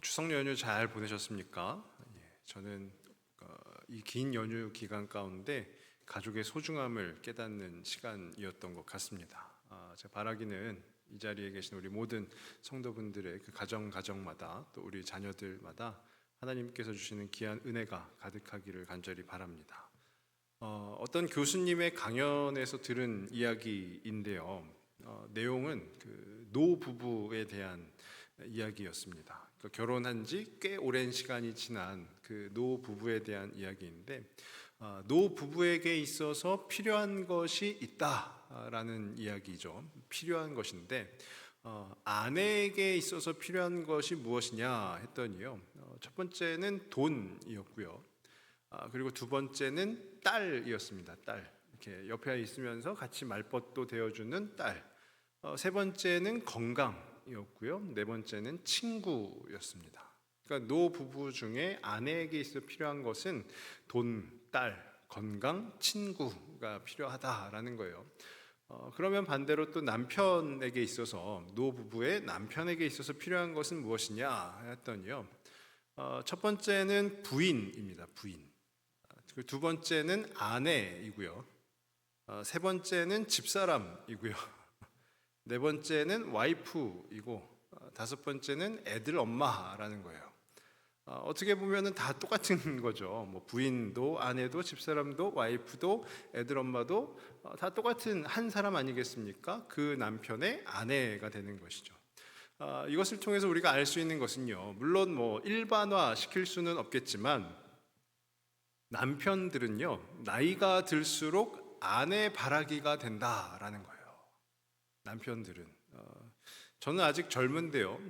추석 연휴 잘 보내셨습니까? 저는 이 긴 연휴 기간 가운데 가족의 소중함을 깨닫는 시간이었던 것 같습니다. 제 바라기는 이 자리에 계신 우리 모든 성도분들의 그 가정마다 또 우리 자녀들마다 하나님께서 주시는 귀한 은혜가 가득하기를 간절히 바랍니다. 어떤 교수님의 강연에서 들은 이야기인데요. 내용은 그 노부부에 대한 이야기였습니다. 결혼한 지 꽤 오랜 시간이 지난 그 노부부에 대한 이야기인데, 노부부에게 있어서 필요한 것이 있다라는 이야기죠. 필요한 것인데, 아내에게 있어서 필요한 것이 무엇이냐 했더니요, 첫 번째는 돈이었고요. 그리고 두 번째는 딸이었습니다. 딸. 이렇게 옆에 있으면서 같이 말벗도 되어주는 딸. 세 번째는 건강이었고요. 네 번째는 친구였습니다. 그러니까 노부부 중에 아내에게 있어 필요한 것은 돈, 딸, 건강, 친구가 필요하다라는 거예요. 그러면 반대로 또 남편에게 있어서, 노부부의 남편에게 있어서 필요한 것은 무엇이냐 했더니요, 첫 번째는 부인입니다. 부인. 두 번째는 아내이고요. 세 번째는 집사람이고요. 네 번째는 와이프이고, 다섯 번째는 애들 엄마라는 거예요. 어떻게 보면은 다 똑같은 거죠. 뭐 부인도 아내도 집사람도 와이프도 애들 엄마도 다 똑같은 한 사람 아니겠습니까? 그 남편의 아내가 되는 것이죠. 이것을 통해서 우리가 알 수 있는 것은요, 물론 뭐 일반화 시킬 수는 없겠지만 남편들은요, 나이가 들수록 아내 바라기가 된다라는 거예요. 남편들은 저는 아직 젊은데요,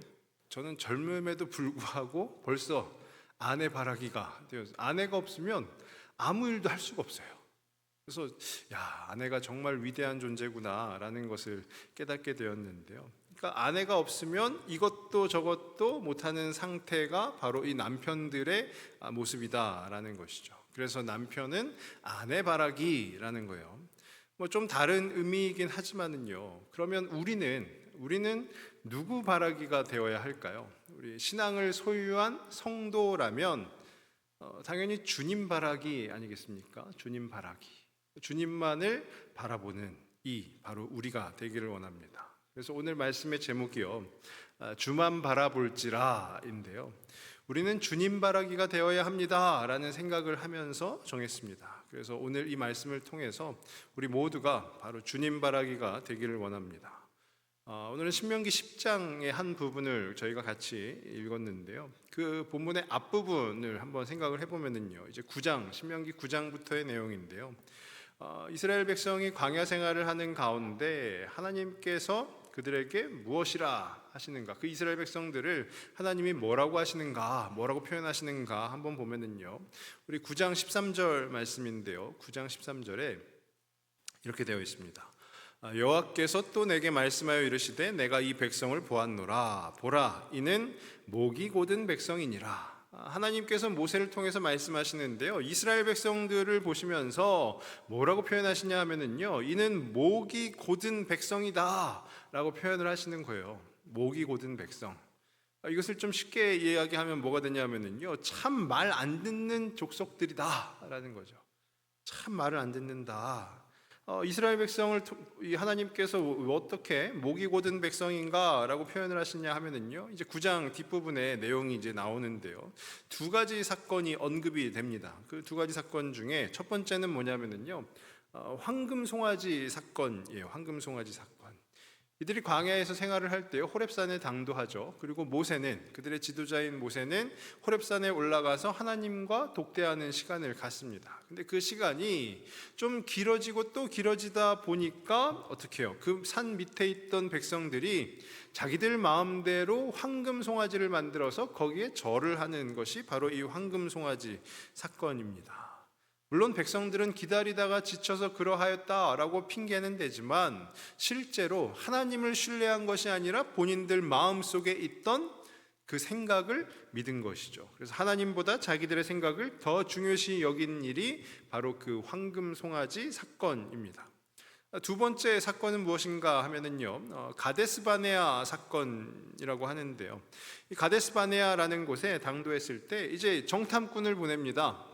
저는 젊음에도 불구하고 벌써 아내 바라기가 되어서, 아내가 없으면 아무 일도 할 수가 없어요. 그래서 아내가 정말 위대한 존재구나라는 것을 깨닫게 되었는데요. 그러니까 아내가 없으면 이것도 저것도 못하는 상태가 바로 이 남편들의 모습이다라는 것이죠. 그래서 남편은 아내 바라기라는 거예요. 뭐 좀 다른 의미이긴 하지만은요. 그러면 우리는 누구 바라기가 되어야 할까요? 우리 신앙을 소유한 성도라면 당연히 주님 바라기 아니겠습니까? 주님 바라기. 주님만을 바라보는 바로 우리가 되기를 원합니다. 그래서 오늘 말씀의 제목이요, 주만 바라볼지라인데요. 우리는 주님 바라기가 되어야 합니다라는 생각을 하면서 정했습니다. 그래서 오늘 이 말씀을 통해서 우리 모두가 바로 주님 바라기가 되기를 원합니다. 오늘은 신명기 10장의 한 부분을 저희가 같이 읽었는데요. 그 본문의 앞부분을 한번 생각을 해보면요, 이제 신명기 9장부터의 내용인데요. 이스라엘 백성이 광야 생활을 하는 가운데 하나님께서 그들에게 무엇이라 하시는가, 그 이스라엘 백성들을 하나님이 뭐라고 하시는가, 뭐라고 표현하시는가 한번 보면은요, 우리 9장 13절 말씀인데요, 9장 13절에 이렇게 되어 있습니다. 여호와께서 또 내게 말씀하여 이르시되 내가 이 백성을 보았노라. 보라, 이는 목이 곧은 백성이니라. 하나님께서 모세를 통해서 말씀하시는데요, 이스라엘 백성들을 보시면서 뭐라고 표현하시냐 하면은요, 이는 목이 곧은 백성이다 라고 표현을 하시는 거예요. 목이 곧은 백성. 이것을 좀 쉽게 이야기하면 뭐가 되냐면은요, 참 말 안 듣는 족속들이다 라는 거죠. 참 말을 안 듣는다. 이스라엘 백성을 하나님께서 어떻게 목이 곧은 백성인가 라고 표현을 하시냐 하면은요, 이제 9장 뒷부분에 내용이 이제 나오는데요, 두 가지 사건이 언급이 됩니다. 그 두 가지 사건 중에 첫 번째는 뭐냐면은요, 황금 송아지 사건이에요. 황금 송아지 사건. 이들이 광야에서 생활을 할 때요, 호렙산에 당도하죠. 그리고 모세는, 그들의 지도자인 모세는 호렙산에 올라가서 하나님과 독대하는 시간을 갖습니다. 근데 그 시간이 좀 길어지고 또 길어지다 보니까 어떻게 해요? 그 산 밑에 있던 백성들이 자기들 마음대로 황금 송아지를 만들어서 거기에 절을 하는 것이 바로 이 황금 송아지 사건입니다. 물론 백성들은 기다리다가 지쳐서 그러하였다라고 핑계는 되지만 실제로 하나님을 신뢰한 것이 아니라 본인들 마음속에 있던 그 생각을 믿은 것이죠. 그래서 하나님보다 자기들의 생각을 더 중요시 여긴 일이 바로 그 황금 송아지 사건입니다. 두 번째 사건은 무엇인가 하면은요, 가데스 바네아 사건이라고 하는데요. 이 가데스 바네아라는 곳에 당도했을 때 이제 정탐꾼을 보냅니다.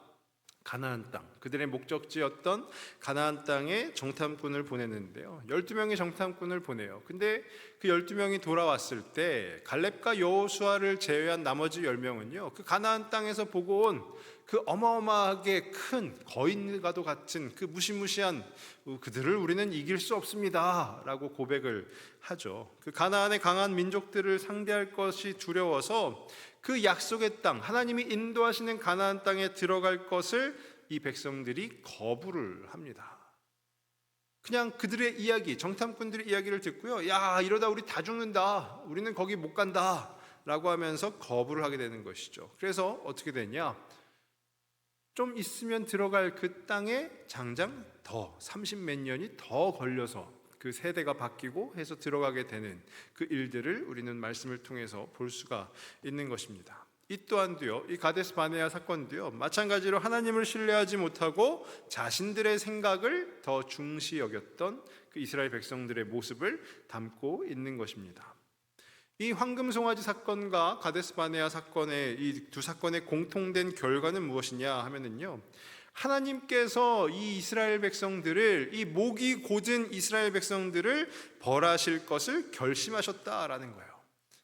가나안 땅, 그들의 목적지였던 가나안 땅에 정탐꾼을 보냈는데요. 12명의 정탐꾼을 보내요. 근데 그 12명이 돌아왔을 때 갈렙과 여호수아를 제외한 나머지 10명은요. 그 가나안 땅에서 보고 온 그 어마어마하게 큰 거인과도 같은 그 무시무시한 그들을 우리는 이길 수 없습니다 라고 고백을 하죠. 그 가나안의 강한 민족들을 상대할 것이 두려워서 그 약속의 땅, 하나님이 인도하시는 가나안 땅에 들어갈 것을 이 백성들이 거부를 합니다. 그냥 그들의 이야기, 정탐꾼들의 이야기를 듣고요, 야, 이러다 우리 다 죽는다, 우리는 거기 못 간다 라고 하면서 거부를 하게 되는 것이죠. 그래서 어떻게 되냐, 좀 있으면 들어갈 그 땅에 장장 더 30몇 년이 더 걸려서 그 세대가 바뀌고 해서 들어가게 되는 그 일들을 우리는 말씀을 통해서 볼 수가 있는 것입니다. 이 또한도요, 이 가데스 바네아 사건도요, 마찬가지로 하나님을 신뢰하지 못하고 자신들의 생각을 더 중시 여겼던 그 이스라엘 백성들의 모습을 담고 있는 것입니다. 이 황금송아지 사건과 가데스 바네아 사건의 이 두 사건의 공통된 결과는 무엇이냐 하면은요, 하나님께서 이 이스라엘 백성들을, 이 목이 곧은 이스라엘 백성들을 벌하실 것을 결심하셨다라는 거예요.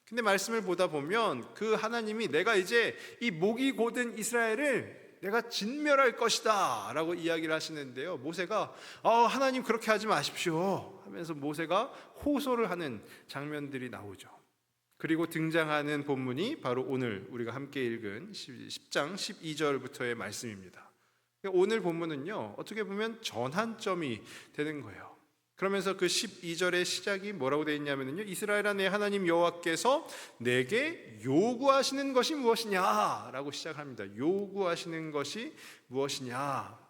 근데 말씀을 보다 보면 그 하나님이 내가 이제 이 목이 곧은 이스라엘을 내가 진멸할 것이다 라고 이야기를 하시는데요, 모세가 하나님 그렇게 하지 마십시오 하면서 모세가 호소를 하는 장면들이 나오죠. 그리고 등장하는 본문이 바로 오늘 우리가 함께 읽은 10장 12절부터의 말씀입니다. 오늘 본문은요, 어떻게 보면 전환점이 되는 거예요. 그러면서 그 12절의 시작이 뭐라고 되어 있냐면요, 이스라엘아 내 하나님 여호와께서 내게 요구하시는 것이 무엇이냐 라고 시작합니다. 요구하시는 것이 무엇이냐,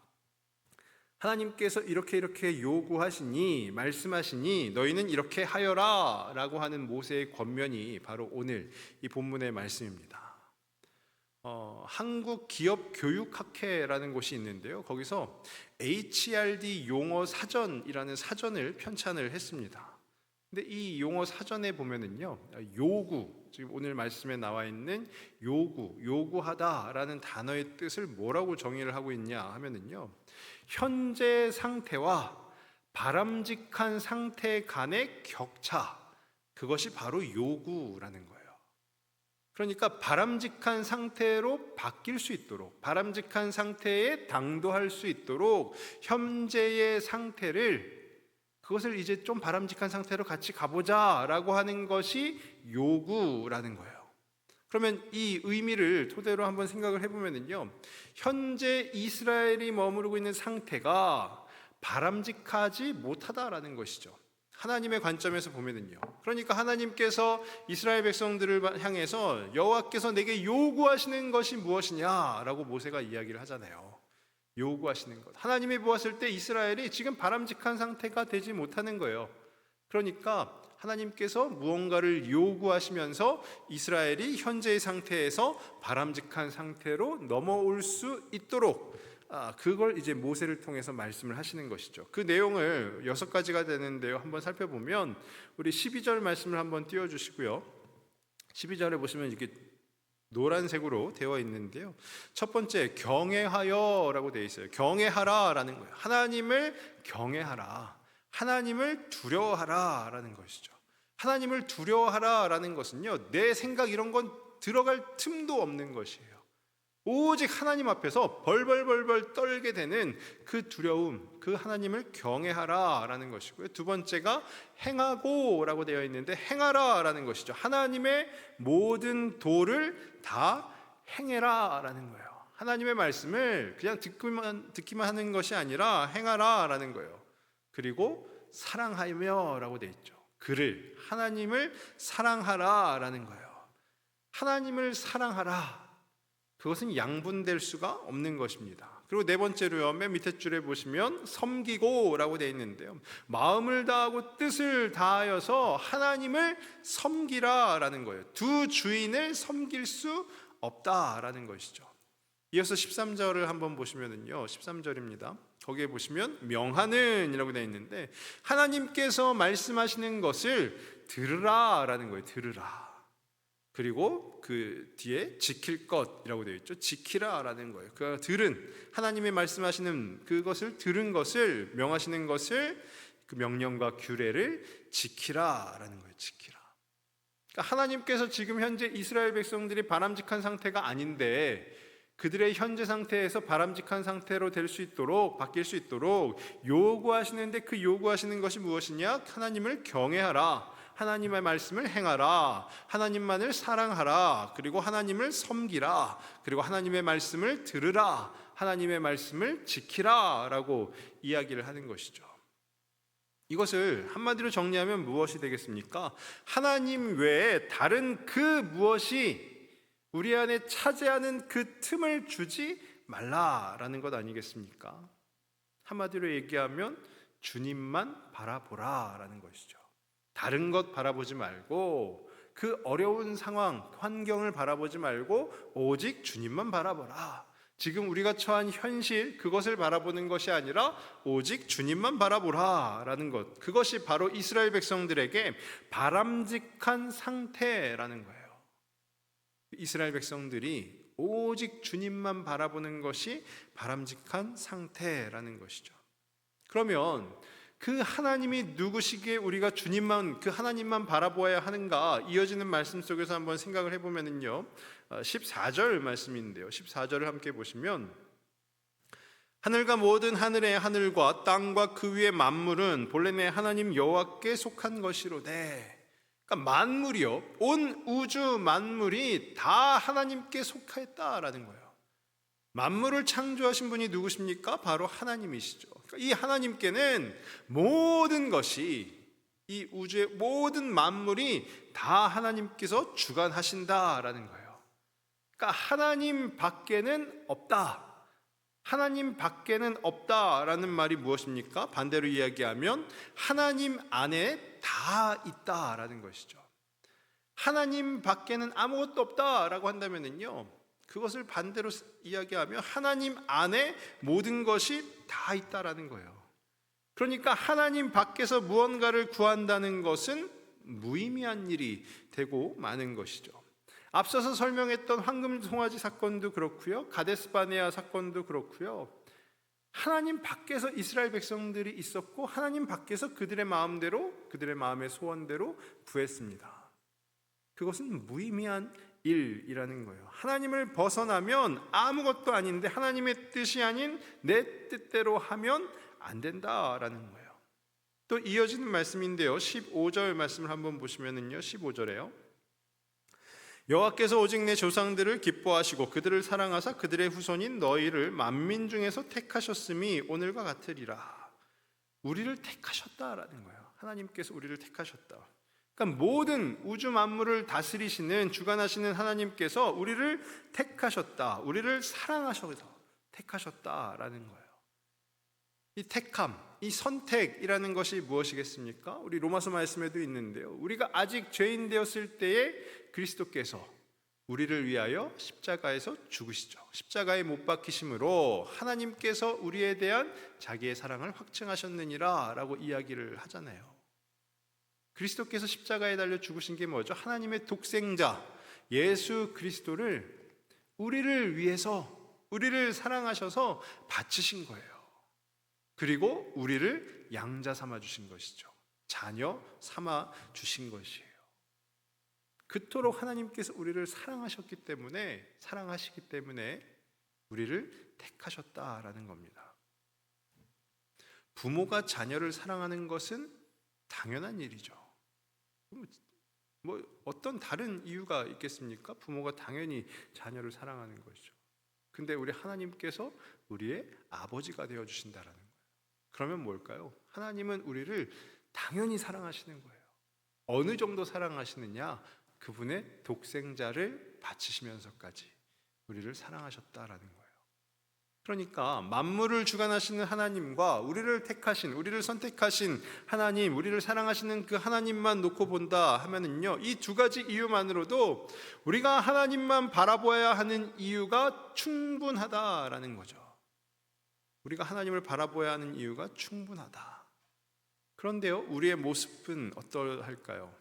하나님께서 이렇게 요구하시니, 말씀하시니 너희는 이렇게 하여라 라고 하는 모세의 권면이 바로 오늘 이 본문의 말씀입니다. 한국기업교육학회라는 곳이 있는데요, 거기서 HRD 용어 사전이라는 사전을 편찬을 했습니다. 근데 이 용어 사전에 보면은요, 요구, 지금 오늘 말씀에 나와 있는 요구하다라는 단어의 뜻을 뭐라고 정의를 하고 있냐 하면은요, 현재 상태와 바람직한 상태 간의 격차, 그것이 바로 요구라는 거예요. 그러니까 바람직한 상태로 바뀔 수 있도록, 바람직한 상태에 당도할 수 있도록 현재의 상태를, 그것을 이제 좀 바람직한 상태로 같이 가보자라고 하는 것이 요구라는 거예요. 그러면 이 의미를 토대로 한번 생각을 해보면요, 현재 이스라엘이 머무르고 있는 상태가 바람직하지 못하다라는 것이죠. 하나님의 관점에서 보면요, 그러니까 하나님께서 이스라엘 백성들을 향해서 여호와께서 내게 요구하시는 것이 무엇이냐라고 모세가 이야기를 하잖아요. 요구하시는 것, 하나님이 보았을 때 이스라엘이 지금 바람직한 상태가 되지 못하는 거예요. 그러니까 하나님께서 무언가를 요구하시면서 이스라엘이 현재의 상태에서 바람직한 상태로 넘어올 수 있도록 그걸 이제 모세를 통해서 말씀을 하시는 것이죠. 그 내용을 6가지가 되는데요, 한번 살펴보면 우리 12절 말씀을 한번 띄워주시고요. 12절에 보시면 이렇게 노란색으로 되어 있는데요, 첫 번째 경외하여라고 되어 있어요. 경외하라라는 거예요. 하나님을 경외하라, 하나님을 두려워하라라는 것이죠. 하나님을 두려워하라라는 것은요, 내 생각 이런 건 들어갈 틈도 없는 것이에요. 오직 하나님 앞에서 벌벌벌벌 떨게 되는 그 두려움, 그 하나님을 경외하라라는 것이고요. 두 번째가 행하고라고 되어 있는데 행하라라는 것이죠. 하나님의 모든 도를 다 행해라라는 거예요. 하나님의 말씀을 그냥 듣기만 하는 것이 아니라 행하라라는 거예요. 그리고 사랑하며라고 되어 있죠. 그를, 하나님을 사랑하라라는 거예요. 하나님을 사랑하라, 그것은 양분될 수가 없는 것입니다. 그리고 네 번째로요, 맨 밑에 줄에 보시면 섬기고라고 되어 있는데요, 마음을 다하고 뜻을 다하여서 하나님을 섬기라라는 거예요. 두 주인을 섬길 수 없다라는 것이죠. 이어서 13절을 한번 보시면은요, 13절입니다. 거기에 보시면 명하는이라고 되어 있는데 하나님께서 말씀하시는 것을 들으라라는 거예요. 들으라. 그리고 그 뒤에 지킬 것이라고 되어 있죠. 지키라라는 거예요. 그 들은 하나님의 말씀하시는 그것을 들은 것을 명하시는 것을 그 명령과 규례를 지키라라는 거예요. 지키라. 그러니까 하나님께서 지금 현재 이스라엘 백성들이 바람직한 상태가 아닌데 그들의 현재 상태에서 바람직한 상태로 될 수 있도록 바뀔 수 있도록 요구하시는데 그 요구하시는 것이 무엇이냐? 하나님을 경외하라. 하나님의 말씀을 행하라. 하나님만을 사랑하라. 그리고 하나님을 섬기라. 그리고 하나님의 말씀을 들으라. 하나님의 말씀을 지키라 라고 이야기를 하는 것이죠. 이것을 한마디로 정리하면 무엇이 되겠습니까? 하나님 외에 다른 그 무엇이 우리 안에 차지하는 그 틈을 주지 말라라는 것 아니겠습니까? 한마디로 얘기하면 주님만 바라보라라는 것이죠. 다른 것 바라보지 말고 그 어려운 상황, 환경을 바라보지 말고 오직 주님만 바라보라. 지금 우리가 처한 현실, 그것을 바라보는 것이 아니라 오직 주님만 바라보라라는 것. 그것이 바로 이스라엘 백성들에게 바람직한 상태라는 거예요. 이스라엘 백성들이 오직 주님만 바라보는 것이 바람직한 상태라는 것이죠. 그러면 그 하나님이 누구시기에 우리가 주님만, 그 하나님만 바라보아야 하는가? 이어지는 말씀 속에서 한번 생각을 해보면요, 14절 말씀인데요, 14절을 함께 보시면 하늘과 모든 하늘의 하늘과 땅과 그 위의 만물은 본래 내 하나님 여호와께 속한 것이로되. 그러니까 만물이요, 온 우주 만물이 다 하나님께 속했다라는 거예요. 만물을 창조하신 분이 누구십니까? 바로 하나님이시죠. 그러니까 이 하나님께는 모든 것이, 이 우주의 모든 만물이 다 하나님께서 주관하신다라는 거예요. 그러니까 하나님 밖에는 없다. 하나님 밖에는 없다라는 말이 무엇입니까? 반대로 이야기하면 하나님 안에 다 있다라는 것이죠. 하나님 밖에는 아무것도 없다라고 한다면요, 그것을 반대로 이야기하면 하나님 안에 모든 것이 다 있다라는 거예요. 그러니까 하나님 밖에서 무언가를 구한다는 것은 무의미한 일이 되고 마는 것이죠. 앞서서 설명했던 황금 송아지 사건도 그렇고요, 가데스 바네아 사건도 그렇고요, 하나님 밖에서 이스라엘 백성들이 있었고 하나님 밖에서 그들의 마음대로, 그들의 마음의 소원대로 구했습니다. 그것은 무의미한 일이라는 거예요. 하나님을 벗어나면 아무것도 아닌데 하나님의 뜻이 아닌 내 뜻대로 하면 안 된다라는 거예요. 또 이어지는 말씀인데요, 15절 말씀을 한번 보시면은요, 15절에요. 여호와께서 오직 내 조상들을 기뻐하시고 그들을 사랑하사 그들의 후손인 너희를 만민 중에서 택하셨음이 오늘과 같으리라. 우리를 택하셨다라는 거예요. 하나님께서 우리를 택하셨다. 그러니까 모든 우주 만물을 다스리시는, 주관하시는 하나님께서 우리를 택하셨다. 우리를 사랑하셔서 택하셨다라는 거예요. 이 택함, 이 선택이라는 것이 무엇이겠습니까? 우리 로마서 말씀에도 있는데요, 우리가 아직 죄인 되었을 때에 그리스도께서 우리를 위하여 십자가에서 죽으시죠. 십자가에 못 박히심으로 하나님께서 우리에 대한 자기의 사랑을 확증하셨느니라 라고 이야기를 하잖아요. 그리스도께서 십자가에 달려 죽으신 게 뭐죠? 하나님의 독생자 예수 그리스도를 우리를 위해서, 우리를 사랑하셔서 바치신 거예요. 그리고 우리를 양자 삼아 주신 것이죠. 자녀 삼아 주신 것이에요. 그토록 하나님께서 우리를 사랑하시기 때문에 우리를 택하셨다라는 겁니다. 부모가 자녀를 사랑하는 것은 당연한 일이죠. 뭐 어떤 다른 이유가 있겠습니까? 부모가 당연히 자녀를 사랑하는 것이죠. 근데 우리 하나님께서 우리의 아버지가 되어 주신다라는 거예요. 그러면 뭘까요? 하나님은 우리를 당연히 사랑하시는 거예요. 어느 정도 사랑하시느냐? 그분의 독생자를 바치시면서까지 우리를 사랑하셨다라는 거예요. 그러니까 만물을 주관하시는 하나님과 우리를 택하신, 우리를 선택하신 하나님, 우리를 사랑하시는 그 하나님만 놓고 본다 하면은요, 이 두 가지 이유만으로도 우리가 하나님만 바라보아야 하는 이유가 충분하다라는 거죠. 우리가 하나님을 바라보아야 하는 이유가 충분하다. 그런데요, 우리의 모습은 어떠할까요?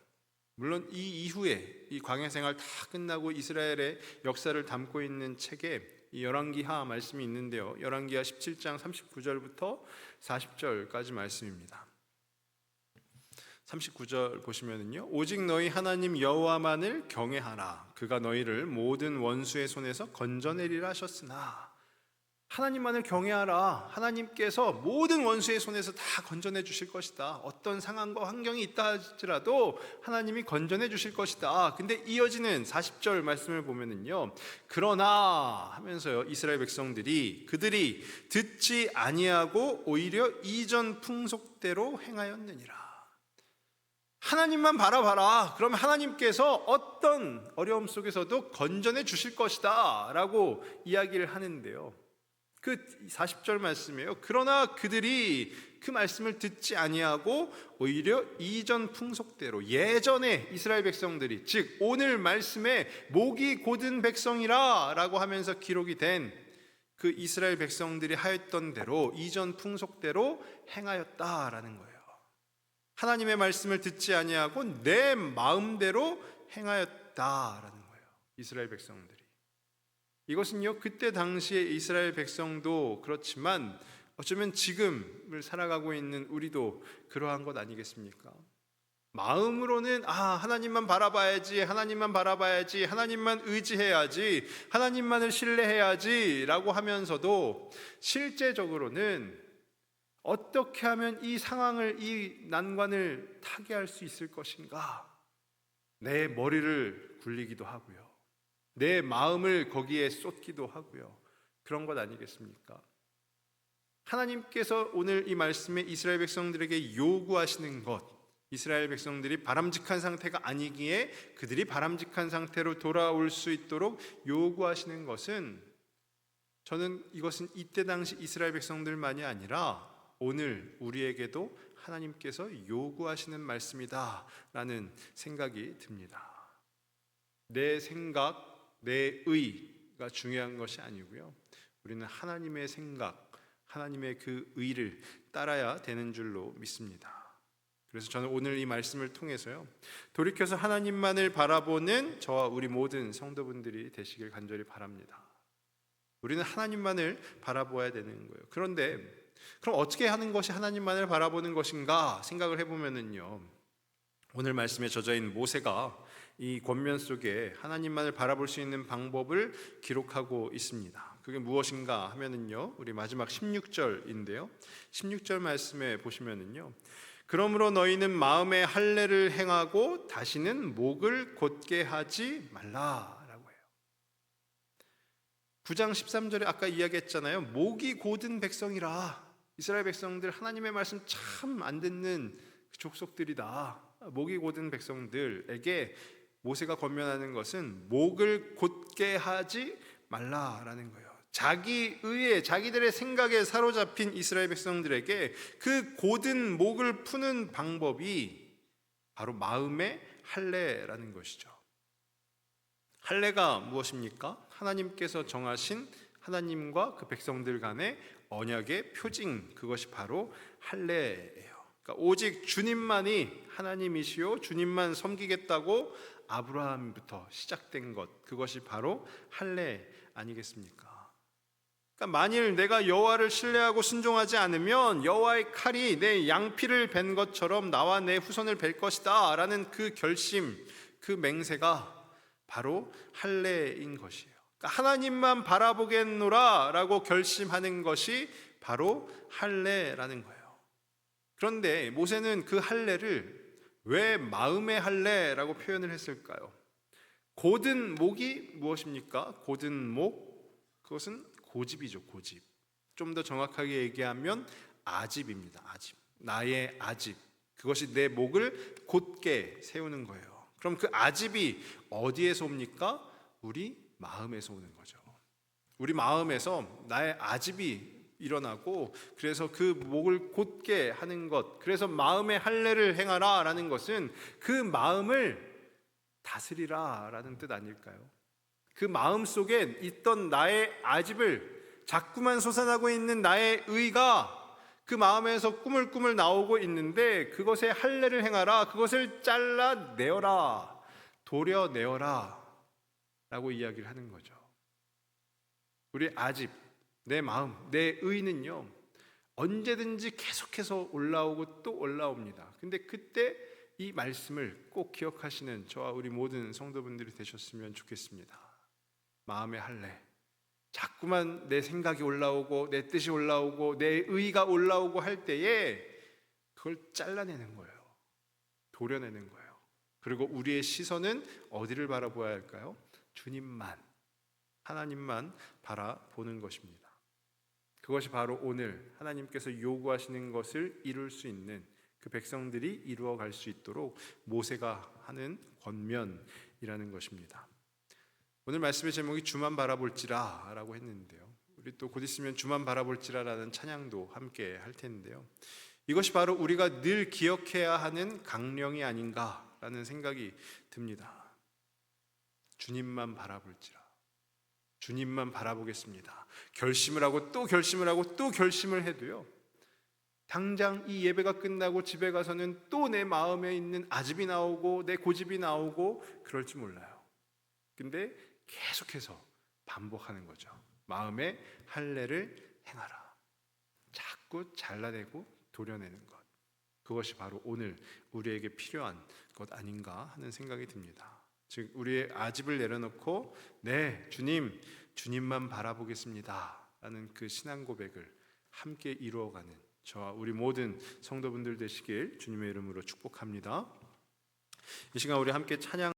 물론 이 이후에 이 광야 생활 다 끝나고 이스라엘의 역사를 담고 있는 책에 이 열왕기하 말씀이 있는데요. 열왕기하 17장 39절부터 40절까지 말씀입니다. 39절 보시면은요. 오직 너희 하나님 여호와만을 경외하라. 그가 너희를 모든 원수의 손에서 건져내리라 하셨으나, 하나님만을 경외하라. 하나님께서 모든 원수의 손에서 다 건져내 주실 것이다. 어떤 상황과 환경이 있다 할지라도 하나님이 건져내 주실 것이다. 근데 이어지는 40절 말씀을 보면은요, 그러나 하면서요, 이스라엘 백성들이 그들이 듣지 아니하고 오히려 이전 풍속대로 행하였느니라. 하나님만 바라봐라. 그럼 하나님께서 어떤 어려움 속에서도 건져내 주실 것이다 라고 이야기를 하는데요, 그 40절 말씀이에요. 그러나 그들이 그 말씀을 듣지 아니하고 오히려 이전 풍속대로, 예전에 이스라엘 백성들이, 즉 오늘 말씀에 목이 곧은 백성이라 라고 하면서 기록이 된 그 이스라엘 백성들이 하였던 대로, 이전 풍속대로 행하였다라는 거예요. 하나님의 말씀을 듣지 아니하고 내 마음대로 행하였다라는 거예요, 이스라엘 백성들이. 이것은요, 그때 당시에 이스라엘 백성도 그렇지만 어쩌면 지금을 살아가고 있는 우리도 그러한 것 아니겠습니까? 마음으로는 하나님만 바라봐야지, 하나님만 바라봐야지, 하나님만 의지해야지, 하나님만을 신뢰해야지 라고 하면서도 실제적으로는 어떻게 하면 이 상황을, 이 난관을 타개할 수 있을 것인가, 내 머리를 굴리기도 하고요, 내 마음을 거기에 쏟기도 하고요. 그런 것 아니겠습니까? 하나님께서 오늘 이 말씀에 이스라엘 백성들에게 요구하시는 것, 이스라엘 백성들이 바람직한 상태가 아니기에 그들이 바람직한 상태로 돌아올 수 있도록 요구하시는 것은, 저는 이것은 이때 당시 이스라엘 백성들만이 아니라 오늘 우리에게도 하나님께서 요구하시는 말씀이다 라는 생각이 듭니다. 내 생각, 내 의가 중요한 것이 아니고요, 우리는 하나님의 생각, 하나님의 그 의를 따라야 되는 줄로 믿습니다. 그래서 저는 오늘 이 말씀을 통해서요, 돌이켜서 하나님만을 바라보는 저와 우리 모든 성도분들이 되시길 간절히 바랍니다. 우리는 하나님만을 바라보아야 되는 거예요. 그런데 그럼 어떻게 하는 것이 하나님만을 바라보는 것인가 생각을 해보면은요, 오늘 말씀에 젖어있는 모세가 이 권면 속에 하나님만을 바라볼 수 있는 방법을 기록하고 있습니다. 그게 무엇인가 하면은요, 우리 마지막 16절인데요. 16절 말씀에 보시면은요, 그러므로 너희는 마음에 할례를 행하고 다시는 목을 곧게 하지 말라라고 해요. 9장 13절에 아까 이야기했잖아요. 목이 곧은 백성이라. 이스라엘 백성들 하나님의 말씀 참 안 듣는 족속들이다. 목이 곧은 백성들에게 모세가 권면하는 것은 목을 곧게 하지 말라라는 거예요. 자기 의에, 자기들의 생각에 사로잡힌 이스라엘 백성들에게 그 곧은 목을 푸는 방법이 바로 마음의 할례라는 것이죠. 할례가 무엇입니까? 하나님께서 정하신 하나님과 그 백성들 간의 언약의 표징, 그것이 바로 할례예요. 그러니까 오직 주님만이 하나님이시요 주님만 섬기겠다고 아브라함부터 시작된 것, 그것이 바로 할례 아니겠습니까? 그러니까 만일 내가 여호와를 신뢰하고 순종하지 않으면 여호와의 칼이 내 양피를 벤 것처럼 나와 내 후손을 벨 것이다 라는 그 결심, 그 맹세가 바로 할례인 것이에요. 그러니까 하나님만 바라보겠노라 라고 결심하는 것이 바로 할례라는 거예요. 그런데 모세는 그 할례를 왜 마음의 할례라고 표현을 했을까요? 곧은 목이 무엇입니까? 곧은 목, 그것은 고집이죠, 고집. 좀 더 정확하게 얘기하면 아집입니다. 아집. 나의 아집. 그것이 내 목을 곧게 세우는 거예요. 그럼 그 아집이 어디에서 옵니까? 우리 마음에서 오는 거죠. 우리 마음에서 나의 아집이 일어나고 그래서 그 목을 곧게 하는 것, 그래서 마음의 할례를 행하라 라는 것은 그 마음을 다스리라 라는 뜻 아닐까요? 그 마음 속에 있던 나의 아집을, 자꾸만 솟아나고 있는 나의 의가 그 마음에서 꾸물꾸물 나오고 있는데 그것에 할례를 행하라, 그것을 잘라내어라, 도려내어라 라고 이야기를 하는 거죠. 우리 아집, 내 마음, 내 의는요 언제든지 계속해서 올라오고 또 올라옵니다. 근데 그때 이 말씀을 꼭 기억하시는 저와 우리 모든 성도분들이 되셨으면 좋겠습니다. 마음의 할례, 자꾸만 내 생각이 올라오고 내 뜻이 올라오고 내 의가 올라오고 할 때에 그걸 잘라내는 거예요. 도려내는 거예요. 그리고 우리의 시선은 어디를 바라보아야 할까요? 주님만, 하나님만 바라보는 것입니다. 그것이 바로 오늘 하나님께서 요구하시는 것을 이룰 수 있는 그 백성들이 이루어갈 수 있도록 모세가 하는 권면이라는 것입니다. 오늘 말씀의 제목이 주만 바라볼지라 라고 했는데요, 우리 또 곧 있으면 주만 바라볼지라 라는 찬양도 함께 할 텐데요, 이것이 바로 우리가 늘 기억해야 하는 강령이 아닌가 라는 생각이 듭니다. 주님만 바라볼지라, 주님만 바라보겠습니다. 결심을 하고 또 결심을 하고 또 결심을 해도요, 당장 이 예배가 끝나고 집에 가서는 또 내 마음에 있는 아집이 나오고 내 고집이 나오고 그럴지 몰라요. 근데 계속해서 반복하는 거죠. 마음의 할례를 행하라. 자꾸 잘라내고 도려내는 것. 그것이 바로 오늘 우리에게 필요한 것 아닌가 하는 생각이 듭니다. 즉 우리의 아집을 내려놓고 네 주님, 주님만 바라보겠습니다 라는 그 신앙 고백을 함께 이루어가는 저와 우리 모든 성도분들 되시길 주님의 이름으로 축복합니다. 이 시간 우리 함께 찬양